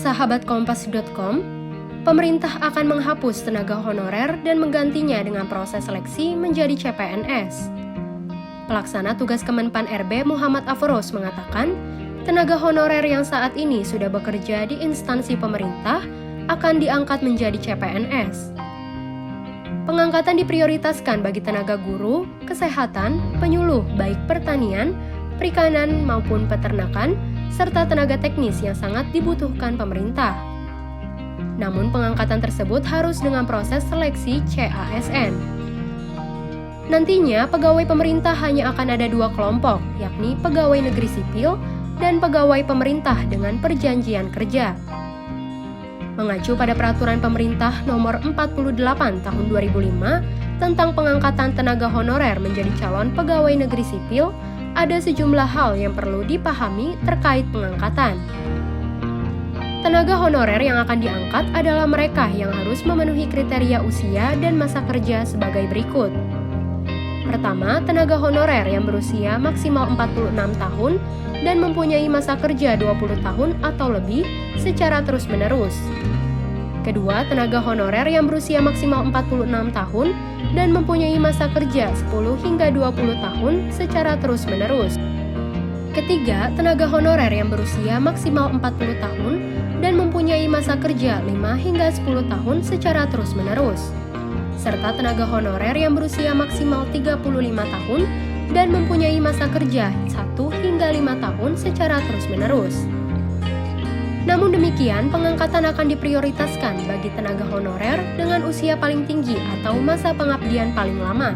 Sahabat Kompas.com, pemerintah akan menghapus tenaga honorer dan menggantinya dengan proses seleksi menjadi CPNS. Pelaksana tugas Kemenpan RB Muhammad Aforos mengatakan, tenaga honorer yang saat ini sudah bekerja di instansi pemerintah akan diangkat menjadi CPNS. Pengangkatan diprioritaskan bagi tenaga guru, kesehatan, penyuluh baik pertanian, perikanan maupun peternakan, serta tenaga teknis yang sangat dibutuhkan pemerintah. Namun pengangkatan tersebut harus dengan proses seleksi CASN. Nantinya pegawai pemerintah hanya akan ada dua kelompok, yakni pegawai negeri sipil dan pegawai pemerintah dengan perjanjian kerja. Mengacu pada Peraturan Pemerintah Nomor 48 Tahun 2005 tentang pengangkatan tenaga honorer menjadi calon pegawai negeri sipil, ada sejumlah hal yang perlu dipahami terkait pengangkatan. Tenaga honorer yang akan diangkat adalah mereka yang harus memenuhi kriteria usia dan masa kerja sebagai berikut. Pertama, tenaga honorer yang berusia maksimal 46 tahun dan mempunyai masa kerja 20 tahun atau lebih secara terus-menerus. Kedua, tenaga honorer yang berusia maksimal 46 tahun dan mempunyai masa kerja 10 hingga 20 tahun secara terus-menerus. Ketiga, tenaga honorer yang berusia maksimal 40 tahun dan mempunyai masa kerja 5 hingga 10 tahun secara terus-menerus. Serta tenaga honorer yang berusia maksimal 35 tahun dan mempunyai masa kerja 1 hingga 5 tahun secara terus-menerus. Namun demikian, pengangkatan akan diprioritaskan bagi tenaga honorer dengan usia paling tinggi atau masa pengabdian paling lama.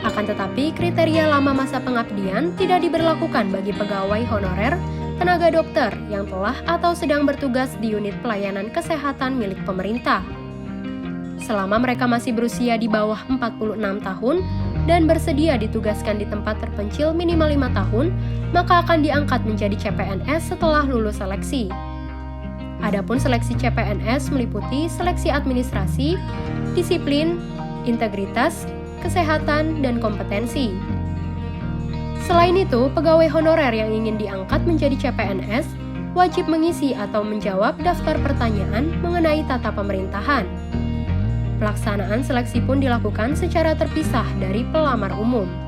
Akan tetapi, kriteria lama masa pengabdian tidak diberlakukan bagi pegawai honorer, tenaga dokter yang telah atau sedang bertugas di unit pelayanan kesehatan milik pemerintah. Selama mereka masih berusia di bawah 46 tahun dan bersedia ditugaskan di tempat terpencil minimal 5 tahun, maka akan diangkat menjadi CPNS setelah lulus seleksi. Adapun seleksi CPNS meliputi seleksi administrasi, disiplin, integritas, kesehatan, dan kompetensi. Selain itu, pegawai honorer yang ingin diangkat menjadi CPNS wajib mengisi atau menjawab daftar pertanyaan mengenai tata pemerintahan. Pelaksanaan seleksi pun dilakukan secara terpisah dari pelamar umum.